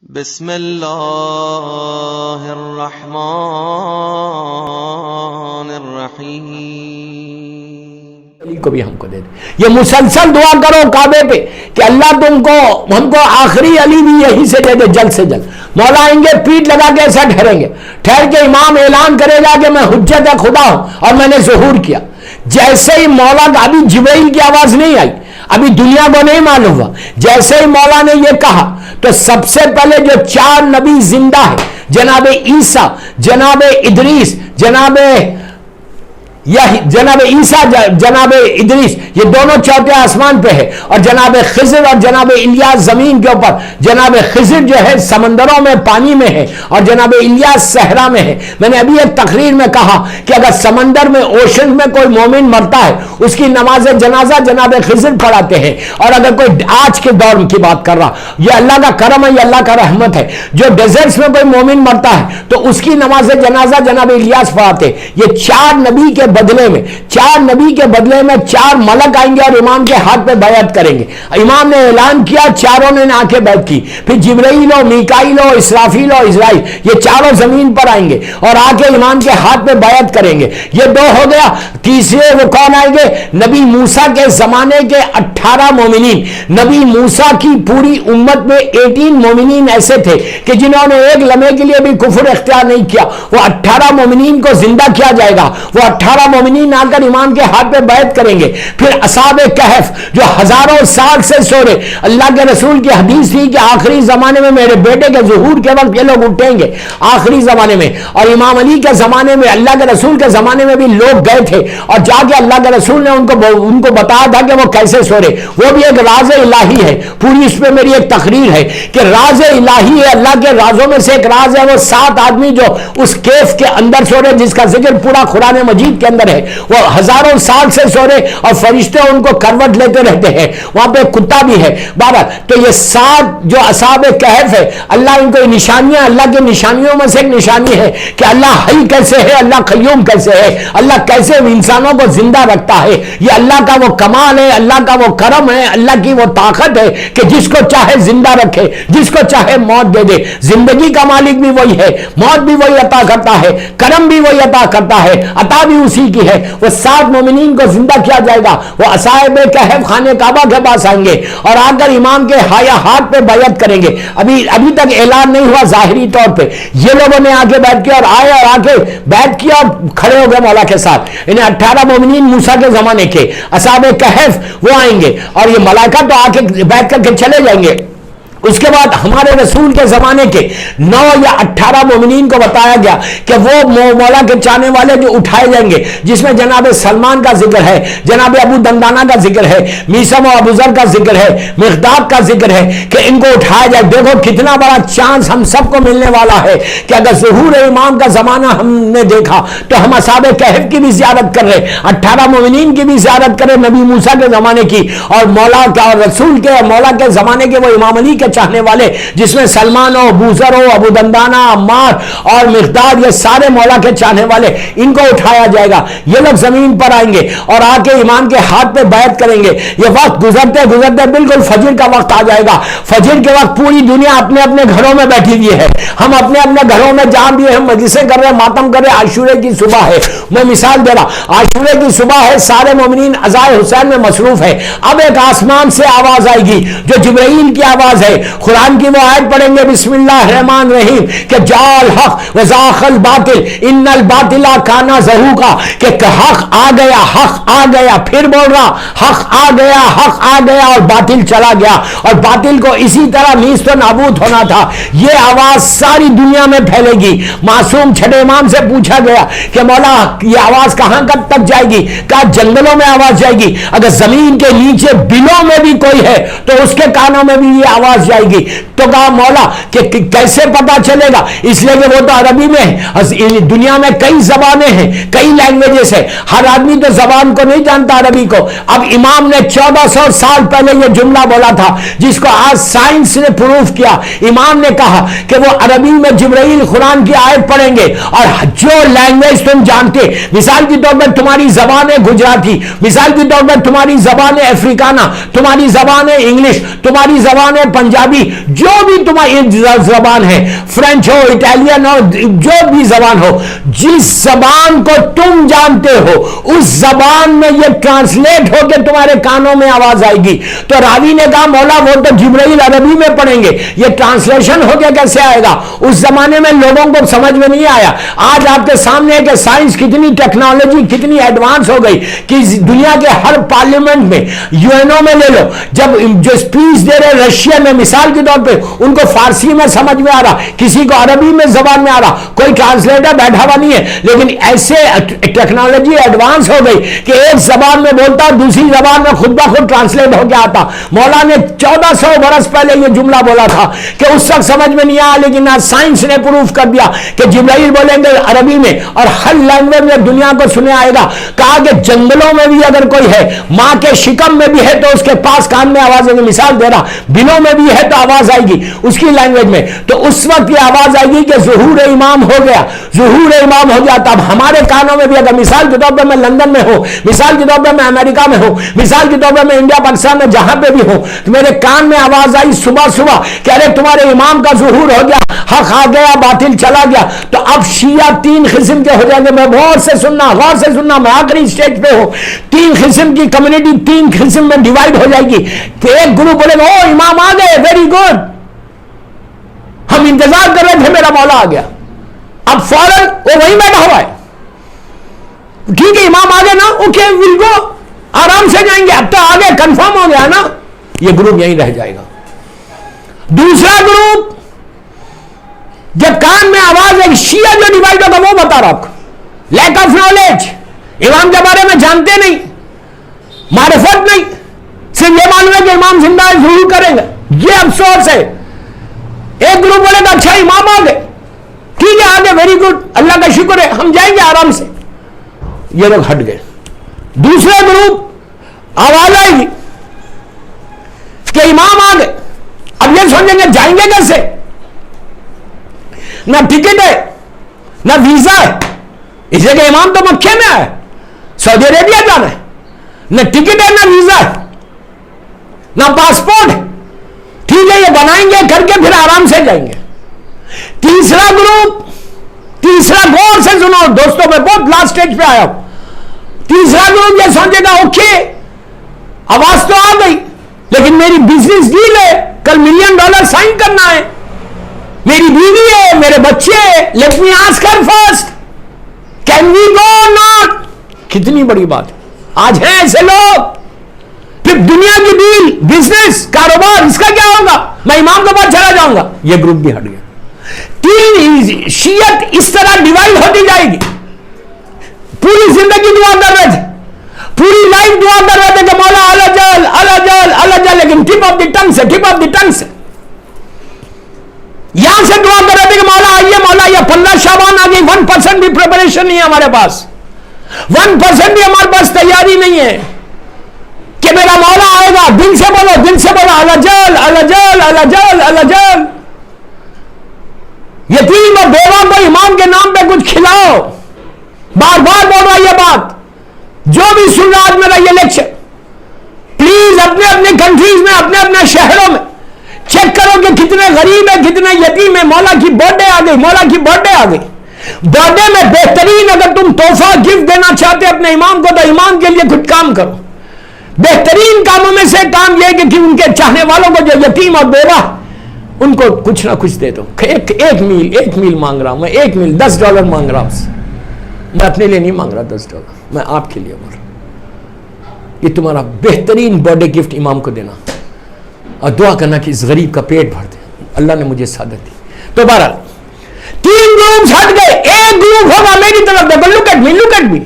بسم اللہ الرحمن الرحیم کو بھی ہم کو دے دے. یہ مسلسل دعا کرو کعبے پہ کہ اللہ ہم کو آخری علی بھی یہی سے دے دے جلد سے جلد. مولا آئیں گے پیٹ لگا کے ایسا ٹھہریں گے, ٹھہر کے امام اعلان کرے گا کہ میں حجت خدا ہوں اور میں نے ظہور کیا. جیسے ہی مولا کا ابھی جبرائیل کی آواز نہیں آئی, ابھی دنیا کو نہیں معلوم ہوا, جیسے ہی مولا نے یہ کہا تو سب سے پہلے جو 4 نبی زندہ ہے, جناب عیسیٰ, جناب ادریس, جناب عیسیٰ, جناب ادریس, یہ دونوں چوتھے آسمان پہ ہے, اور جناب خضر اور جناب الیاس زمین کے اوپر. جناب خضر جو ہے سمندروں میں پانی میں ہے اور جناب الیاس صحرا میں ہے. میں نے ابھی ایک تقریر میں کہا کہ اگر سمندر میں اوشن میں کوئی مومن مرتا ہے اس کی نماز جنازہ جناب خضر پڑھاتے ہیں. اور اگر کوئی آج کے دور کی بات کر رہا, یہ اللہ کا کرم ہے, یہ اللہ کا رحمت ہے, جو ڈیزرٹس میں کوئی مومن مرتا ہے تو اس کی نماز جنازہ جناب الیاس پڑھاتے. یہ 4 نبی کے بدلے میں 4 ملک آئیں گے اور امام کے ہاتھ پہ بیعت کریں گے. امام نے اعلان کیا, چاروں نے آ کے بیعت کی. پھر جبرائیل و میکائیل و اسرافیل و اسرائیل یہ چاروں زمین پر آئیں گے اور آ کے امام کے ہاتھ پہ بیعت کریں گے. یہ 2 ہو گیا. تیسرے وہ کون آئیں گے؟ نبی موسیٰ کے زمانے کے 18 مومنین. نبی موسیٰ کی پوری امت میں 18 مومنین ایسے تھے کہ جنہوں نے ایک لمحے کے لیے بھی کفر اختیار نہیں کیا. وہ 18 مومنین کو زندہ کیا جائے گا. وہ 18 مومنین آ کر امام کے ہاتھ پہ بیعت کریں گے. پھر اصحاب کہف جو ہزاروں سال سے سو رہے, اللہ کے رسول کی حدیث تھی کہ آخری زمانے میں میرے بیٹے کے ظہور کے وقت یہ لوگ اٹھیں گے آخری زمانے میں. اور امام علی کے زمانے میں, اللہ کے رسول کے زمانے میں بھی لوگ گئے تھے اور جا کے اللہ کے رسول نے ان کو بتایا تھا کہ وہ کیسے سو رہے. وہ بھی ایک راز الہی ہے. پوری اس پہ میری ایک تقریر ہے کہ راز الہی ہے, اللہ کے رازوں میں سے ایک راز ہے. وہ 7 آدمی جو اس کیف کے اندر سو رہے جس کا ذکر پورا قرآن مجید کے اندر ہے, وہ ہزاروں سال سے سو رہے اور فرشتے ان کو کروٹ لیتے رہتے ہیں. وہاں پہ کتا بھی ہے. بابا تو یہ 7 جو اصحاب کہف ہے, اللہ ان کو نشانیاں, اللہ کی نشانیوں میں سے ایک نشانی ہے کہ اللہ حی کیسے ہے, اللہ قیوم کیسے ہے, اللہ کیسے انسانوں کو زندہ رکھتا ہے. یہ اللہ کا وہ کمال ہے, اللہ کا وہ کرم ہے, اللہ کی وہ طاقت ہے کہ جس کو چاہے زندہ رکھے, جس کو چاہے موت دے دے. زندگی کا مالک بھی وہی ہے, موت بھی وہی عطا کرتا ہے, کرم بھی وہی عطا کرتا ہے, عطا بھی اسی کی ہے. وہ 7 مومنین کو زندہ کیا جائے گا. وہ اصحاب کہف خانہ کعبہ کے پاس آئیں گے اور آ کر امام کے ہاتھ پہ بیعت کریں گے. ابھی تک اعلان نہیں ہوا ظاہری طور پہ. یہ لوگوں نے آ کے بیعت کیا اور آئے اور آ کے بیعت کیا اور کھڑے ہو گئے مولا کے ساتھ. انہیں 18 مومنین موسیٰ کے زمانے کے اصحاب کہف وہ آئیں گے اور یہ ملائکہ تو آ کے بیعت کر کے چلے جائیں گے. اس کے بعد ہمارے رسول کے زمانے کے 9 یا 18 مومنین کو بتایا گیا کہ وہ مولا کے چاہنے والے جو اٹھائے جائیں گے, جس میں جناب سلمان کا ذکر ہے, جناب ابو دندانہ کا ذکر ہے, میثم و ابو ذر کا ذکر ہے, مقداد کا ذکر ہے کہ ان کو اٹھایا جائے. دیکھو کتنا بڑا چانس ہم سب کو ملنے والا ہے کہ اگر ظہور امام کا زمانہ ہم نے دیکھا تو ہم اصحاب کہف کی بھی زیارت کر رہے, 18 مومنین کی بھی زیارت کرے, نبی موسیٰ کے زمانے کی اور مولا کا اور رسول کے مولا کے زمانے کے وہ امام علی کے چاہنے والے, جس میں سلمان ہو, ابو ذر ہو, ابو دندانہ, عمار اور مقداد, یہ سارے مولا کے چاہنے والے, ان کو اٹھایا جائے گا. یہ لوگ زمین پر آئیں گے اور آ کے امام کے ہاتھ پہ بیعت کریں گے. یہ وقت گزرتے گزرتے بالکل فجر کا وقت آ جائے گا. فجر کے وقت پوری دنیا اپنے اپنے گھروں میں بیٹھی ہوئی ہے. ہم اپنے اپنے گھروں میں جہاں بھی ہم مجلسیں کر رہے ہیں, ماتم کر رہے ہیں. عاشورے کی صبح ہے, میں مثال دے رہا, عاشورے کی صبح ہے, سارے مومنین عزائے حسین میں مصروف ہے. اب ایک آسمان سے آواز آئے گی جو جبرائیل کی آواز ہے. قرآن کی وہ آیت پڑھیں گے بسم اللہ الرحمن الرحیم کہ جال حق وزاق الباطل ان الباطل کان زہوقا, کہ حق آ گیا, حق آ گیا. پھر بول رہا حق آ گیا, حق آ گیا اور باطل چلا گیا, اور باطل کو اسی طرح نیست و نابود ہونا تھا. یہ آواز ساری دنیا میں پھیلے گی. معصوم چھٹے امام سے پوچھا گیا کہ مولا یہ آواز کہاں تک جائے گی؟ کہا جنگلوں میں آواز جائے گی, اگر زمین کے نیچے بلوں میں بھی کوئی ہے تو اس کے کانوں میں بھی یہ آواز جائے گی. تو کہا مولا کہ کیسے پتا چلے گا؟ اس لیے کہ وہ تو عربی میں ہے. دنیا میں کئی زبانیں ہیں, کئی لینگویجز ہیں, ہر آدمی تو زبان کو نہیں جانتا عربی کو. اب امام نے 1400 سال پہلے یہ جملہ بولا تھا جس کو آج سائنس نے پروف کیا. امام نے کہا کہ وہ عربی میں جبرائیل قرآن کی آیت پڑھیں گے اور جو لینگویج تم جانتے, مثال کے طور پر تمہاری زبان ہے گجراتی, مثال کے طور پر تمہاری زبان ہے افریکانہ, تمہاری زبان ہے انگلش, تمہاری زبان ہے پنجابی, پنجابی، جو بھی تمہاری زبان ہے، فرینچ ہو، اٹالین ہو، جو بھی زبان ہو، جس زبان کو تم جانتے ہو اس زبان میں یہ ٹرانسلیٹ ہو کے تمہارے کانوں میں آواز آئے گی۔ تو راوی نے کہا مولا وہ تو جبرائیل عربی میں پڑھیں گے، یہ ٹرانسلیشن ہو کے کیسے آئے گا؟ اس زمانے میں لوگوں کو سمجھ میں نہیں آیا۔ آج آپ کے سامنے ہے کہ سائنس کتنی، ٹیکنالوجی کتنی ایڈوانس ہو گئی کہ دنیا کے ہر پارلیمنٹ میں، یو این او میں لے لو، جب جو اسپیچ دے رہے رشیا میں مثال کے طور پہ، ان کو فارسی میں سمجھ میں آ رہا، کسی کو عربی میں زبان میں آ رہا، کوئی ٹرانسلیٹر بیٹھا ہوا نہیں ہے، لیکن ایسے ٹیکنالوجی ایڈوانس ہو گئی کہ ایک زبان میں بولتا دوسری زبان میں خود بخود ٹرانسلیٹ ہو کے آتا۔ مولا نے 1400 برس پہلے یہ جملہ بولا تھا کہ اس وقت سمجھ میں نہیں آیا، لیکن آج سائنس نے پروف کر دیا کہ جبرائیل بولیں گے عربی میں اور ہر لینگویج میں دنیا کو سنے آئے گا۔ کہا کہ جنگلوں میں بھی اگر کوئی ہے، ماں کے شکم میں بھی ہے تو اس کے پاس کان میں آواز آئے گی، مثال دے رہا، بلوں میں بھی ہے تو آواز آئے گی اس کی لینگویج میں، تو اس وقت یہ آواز آئے گی کہ ظہور امام ہو گیا، ظہور امام ہو گیا۔ تب ہمارے کانوں میں بھی اگر مثال کے طور پر میں لندن میں ہوں، مثال کے طور پر میں امریکہ میں ہوں، مثال کے طور پر میں انڈیا پاکستان میں جہاں پہ بھی ہوں، تو میرے کان میں آواز آئی صبح صبح کہ ارے تمہارے امام کا ظہور ہو گیا، حق آ گیا، باطل چلا گیا، تو اب شیعہ 3 قسم کے ہو جائیں گے۔ میں غور سے سننا، میں آخری سٹیج پہ ہوں۔ 3 قسم کی کمیونٹی 3 قسم میں ڈیوائیڈ ہو جائے گی کہ ایک گروپ بولے گا او امام آ گئے، ویری گڈ، ہم انتظار کر رہے تھے، میرا مولا آ گیا۔ اب فوراً وہ وہیں بیٹھا ہوا ہے، ٹھیک ہے امام آ گئے نا، اوکے ول گو، آرام سے جائیں گے، اب تو آگے کنفرم ہو گیا نا، یہ گروپ یہیں رہ جائے گا۔ دوسرا گروپ جب کان میں آواز ہے، شیعہ جو ڈیوائڈ ہوگا وہ بتا رہا آپ کو، لیک آف نالج، امام کے بارے میں جانتے نہیں، معرفت نہیں، صرف یہ معلوم ہے کہ امام زندہ ہے، ظہور کریں گے، یہ افسوس ہے۔ ایک گروپ بولے گا اچھا امام آ گئے، ٹھیک ہے آگے، ویری گڈ، اللہ کا شکر ہے، ہم جائیں گے آرام سے، یہ لوگ ہٹ گئے۔ دوسرا گروپ آواز آئے گی کہ امام آ گئے، اب یہ سمجھیں گے جائیں گے کیسے، نہ ٹکٹ ہے نہ ویزا ہے، اس لیے کہ امام تو مکے میں ہے، سعودی عربیہ جانا ہے، نہ ٹکٹ ہے نہ ویزا ہے نہ پاسپورٹ ہے، ٹھیک ہے یہ بنائیں گے کر کے پھر آرام سے جائیں گے۔ تیسرا گروپ، تیسرا غور سے سنو دوستوں، میں بہت لاسٹ سٹیج پہ آیا ہوں، تیسرا گروپ یہ سمجھے گا اوکے آواز تو آ گئی لیکن میری بزنس ڈیل ہے، کل $1 ملین سائن کرنا ہے، میری بیوی ہے، میرے بچے ہیں، let me ask her first can we go not. کتنی بڑی بات، آج ہیں ایسے لوگ، پھر دنیا کی ڈیل، بزنس، کاروبار، اس کا کیا ہوگا، میں امام کے پاس چلا جاؤں گا، یہ گروپ بھی ہٹ گیا۔ 3 شیعت اس طرح ڈیوائڈ ہوتی جائے گی۔ پوری زندگی دعا کر رہے تھے، پوری لائف دعا کر رہے تھے کہ مولا الجل الجل الجل، لیکن ٹپ آف دی ٹنگ سے، ٹپ آف دی ٹنگ سے یہاں سے دعا کر رہے تھے کہ مولا آئیے، مولا یہ 15 شعبان آ گئی، 1% بھی پریپریشن نہیں ہے ہمارے پاس، 1% بھی ہمارے پاس تیاری نہیں ہے کہ میرا مولا آئے گا۔ دل سے بولو، دل سے بولو الجل الجل الجل الجل۔ یتیم اور بیوہ کو امام کے نام پہ کچھ کھلاؤ، بار بار بول رہا یہ بات، جو بھی سن رہا آج میرا یہ لیکچر، پلیز اپنے اپنے کنٹریز میں، اپنے اپنے شہروں میں چیک کرو کہ کتنے غریب ہیں، کتنے یتیم ہیں۔ مولا کی برتھ ڈے آ گئی، مولا کی برتھ ڈے آ گئی، برتھ ڈے میں بہترین اگر تم تحفہ گفٹ دینا چاہتے اپنے امام کو تو امام کے لیے کچھ کام کرو۔ بہترین کاموں میں سے کام یہ ہے کہ ان کے چاہنے والوں کو جو یتیم اور بیوہ ان کو کچھ نہ کچھ دے دو۔ ایک میل مانگ رہا ہوں میں، ایک میل $10 مانگ رہا ہوں، میں اپنے لیے نہیں مانگ رہا $10، میں آپ کے لیے مانگ رہا ہوں۔ یہ تمہارا بہترین برتھ ڈے گفٹ امام کو دینا اور دعا کرنا کہ اس غریب کا پیٹ بھر دے، اللہ نے مجھے سعادت دی۔ تو بہرحال 3 گروپس ہٹ گئے، ایک گروپ ہوگا میری طرف دیکھو، لک ایٹ می،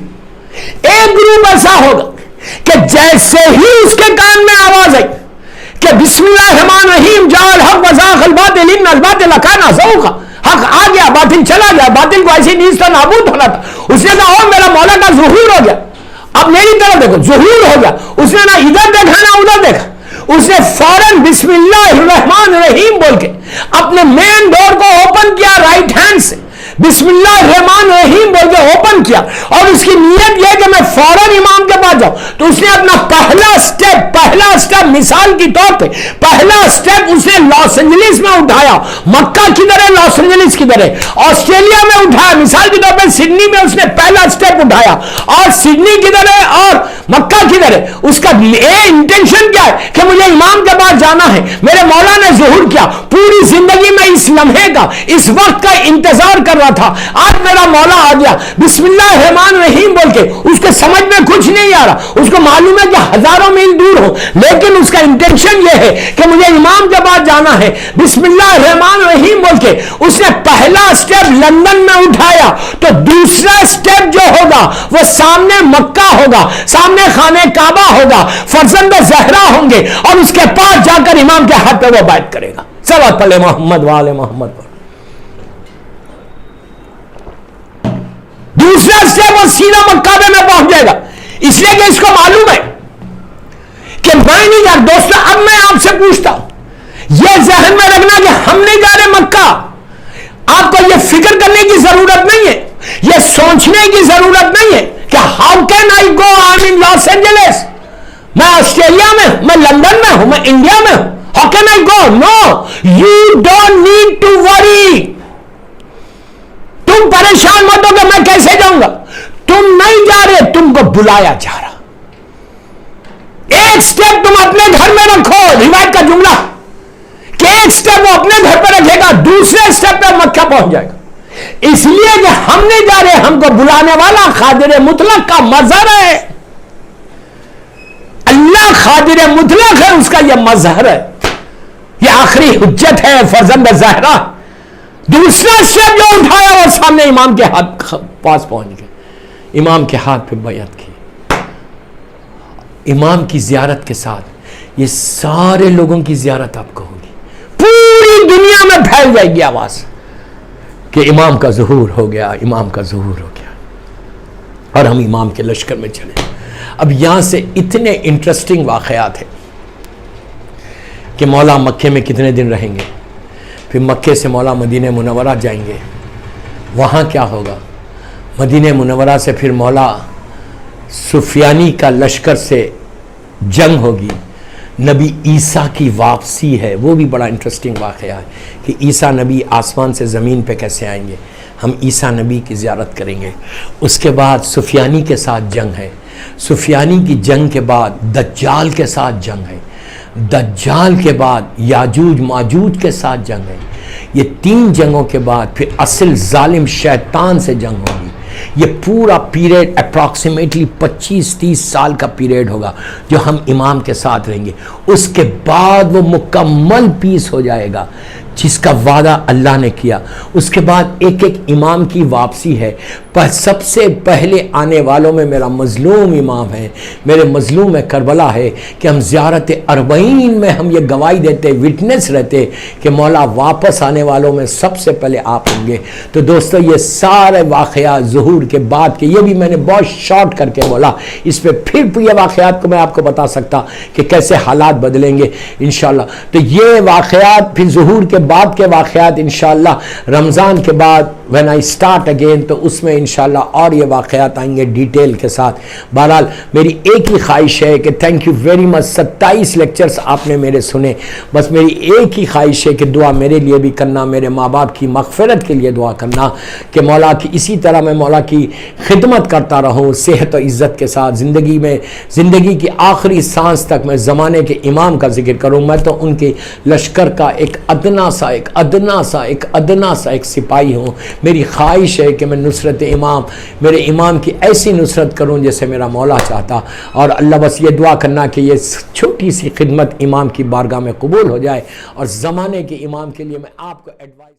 ایک گروپ ایسا ہوگا کہ جیسے ہی اس کے کان میں آواز آئی کہ بسم اللہ الرحمن الرحیم جعل حق وزاق الباطل ان الباطل کان زہوقا، حق آ گیا باطل چلا گیا، باطل کو ایسی نیز تو نابود ہونا تھا۔ اس نے کہا او میرا مولا کا ظہور ہو گیا، اب میری طرف دیکھو، ظہور ہو گیا۔ اس نے نہ ادھر دیکھا نہ ادھر دیکھا، اس نے فوراً بسم اللہ الرحمن الرحیم بول کے اپنے مین ڈور کو اوپن کیا رائٹ ہینڈ سے، بسم اللہ الرحمن الرحیم بول کے اوپن کیا اور اس کی نیت یہ کہ میں فوراً امام کے پاس جاؤں، تو اس نے اپنا پہلا سٹیپ مثال کی طور پہ پہلا سٹیپ اس نے لاس اینجلس میں اٹھایا۔ مکہ کدھر ہے؟ لاس اینجلس کدھر ہے؟ آسٹریلیا میں اٹھایا۔ مثال کے طور پہ سڈنی میں اس نے پہلا سٹیپ اٹھایا، اور سڈنی کدھر ہے اور مکہ کدھر ہے؟ اس کا انٹینشن کیا ہے کہ مجھے امام کے پاس جانا ہے۔ میرے مولا نے ظہور کیا، پوری زندگی میں اس لمحے کا، اس وقت کا انتظار کر رہا تھا، آج میرا مولا آ گیا۔ بسم اللہ الرحمن الرحیم بول کے اس کے سمجھ میں کچھ نہیں آ رہا، اس کو معلوم ہے کہ ہزاروں میل دور ہو، لیکن اس کا انٹینشن یہ ہے کہ مجھے امام کے پاس جانا ہے۔ بسم اللہ الرحمن الرحیم بول کے اس نے پہلا سٹیپ لندن میں اٹھایا، تو دوسرا سٹیپ جو ہوگا وہ سامنے مکہ ہوگا، سامنے خانہ کعبہ ہوگا، فرزند زہرا ہوں گے، اور اس کے پاس جا کر امام کے ہاتھ پہ وہ بیعت کرے گا۔ صلوات پڑھے محمد وآل محمد پر۔ دوسرا سٹیپ وہ سیدھا مکہ میں پہنچ جائے گا، اس لیے کہ اس کو معلوم ہے کہ میں نہیں جا۔ دوستو اب میں آپ سے پوچھتا ہوں، یہ ذہن میں رکھنا کہ ہم نہیں جا رہے مکہ، آپ کو یہ فکر کرنے کی ضرورت نہیں ہے، یہ سوچنے کی ضرورت نہیں ہے کہ how can I go, I am in Los Angeles, میں آسٹریلیا میں ہوں، میں لندن میں ہوں، میں انڈیا میں ہوں، how can I go? No, you don't need to worry. تم پریشان مت ہو کہ میں کیسے جاؤں گا، تم نہیں جا رہے، تم کو بلایا جا رہا۔ ایک سٹیپ تم اپنے گھر میں رکھو، روایت کا جملہ کہ ایک سٹیپ وہ اپنے گھر پہ رکھے گا، دوسرے سٹیپ پہ مکہ پہنچ جائے گا، اس لیے کہ ہم نہیں جا رہے، ہم کو بلانے والا قادر مطلق کا مظہر ہے، اللہ قادر مطلق ہے، اس کا یہ مظہر ہے، یہ آخری حجت ہے، فرزند زہرا۔ دوسرا سٹیپ جو اٹھایا وہ سامنے امام کے ہاتھ پاس پہنچ گئے، امام کے ہاتھ پہ بیعت کی۔ امام کی زیارت کے ساتھ یہ سارے لوگوں کی زیارت آپ کو ہوگی، پوری دنیا میں پھیل جائے گی آواز کہ امام کا ظہور ہو گیا، امام کا ظہور ہو گیا، اور ہم امام کے لشکر میں چلے۔ اب یہاں سے اتنے انٹرسٹنگ واقعات ہیں کہ مولا مکے میں کتنے دن رہیں گے، پھر مکے سے مولا مدینہ منورہ جائیں گے، وہاں کیا ہوگا، مدینہ منورہ سے پھر مولا سفیانی کا لشکر سے جنگ ہوگی، نبی عیسیٰ کی واپسی ہے، وہ بھی بڑا انٹرسٹنگ واقعہ ہے کہ عیسیٰ نبی آسمان سے زمین پہ کیسے آئیں گے، ہم عیسیٰ نبی کی زیارت کریں گے۔ اس کے بعد سفیانی کے ساتھ جنگ ہے، سفیانی کی جنگ کے بعد دجال کے ساتھ جنگ ہے، دجال کے بعد یاجوج ماجوج کے ساتھ جنگ ہے۔ یہ تین جنگوں کے بعد پھر اصل ظالم شیطان سے جنگ ہوگی۔ یہ پورا پیریڈ اپروکسیمیٹلی 25-30 سال کا پیریڈ ہوگا جو ہم امام کے ساتھ رہیں گے۔ اس کے بعد وہ مکمل پیس ہو جائے گا جس کا وعدہ اللہ نے کیا۔ اس کے بعد ایک ایک امام کی واپسی ہے۔ سب سے پہلے آنے والوں میں میرا مظلوم امام ہے، میرے مظلوم کربلا ہے کہ ہم زیارت اربعین میں ہم یہ گواہی دیتے، وٹنس رہتے کہ مولا واپس آنے والوں میں سب سے پہلے آپ ہوں گے۔ تو دوستو یہ سارے واقعات ظہور کے بعد کے، یہ بھی میں نے بہت شارٹ کر کے بولا، اس پہ پھر یہ واقعات کو میں آپ کو بتا سکتا کہ کیسے حالات بدلیں گے انشاءاللہ۔ تو یہ واقعات پھر ظہور کے بعد کے واقعات انشاءاللہ رمضان کے بعد when I start again، تو اس میں انشاءاللہ اور یہ واقعات آئیں گے ڈیٹیل کے ساتھ۔ بہرحال میری ایک ہی خواہش ہے کہ thank you very much, 27 lectures آپ نے میرے سنے، بس میری ایک ہی خواہش ہے کہ دعا میرے لیے بھی کرنا، میرے ماں باپ کی مغفرت کے لیے دعا کرنا کہ مولا کی اسی طرح میں مولا کی خدمت کرتا رہوں صحت و عزت کے ساتھ، زندگی میں زندگی کی آخری سانس تک میں زمانے کے امام کا ذکر کروں۔ میں تو ان کے لشکر کا ایک ادنا سا ایک سپاہی ہوں۔ میری خواہش ہے کہ میں نصرت امام، میرے امام کی ایسی نصرت کروں جیسے میرا مولا چاہتا، اور اللہ بس یہ دعا کرنا کہ یہ چھوٹی سی خدمت امام کی بارگاہ میں قبول ہو جائے، اور زمانے کے امام کے لیے میں آپ کو ایڈوائز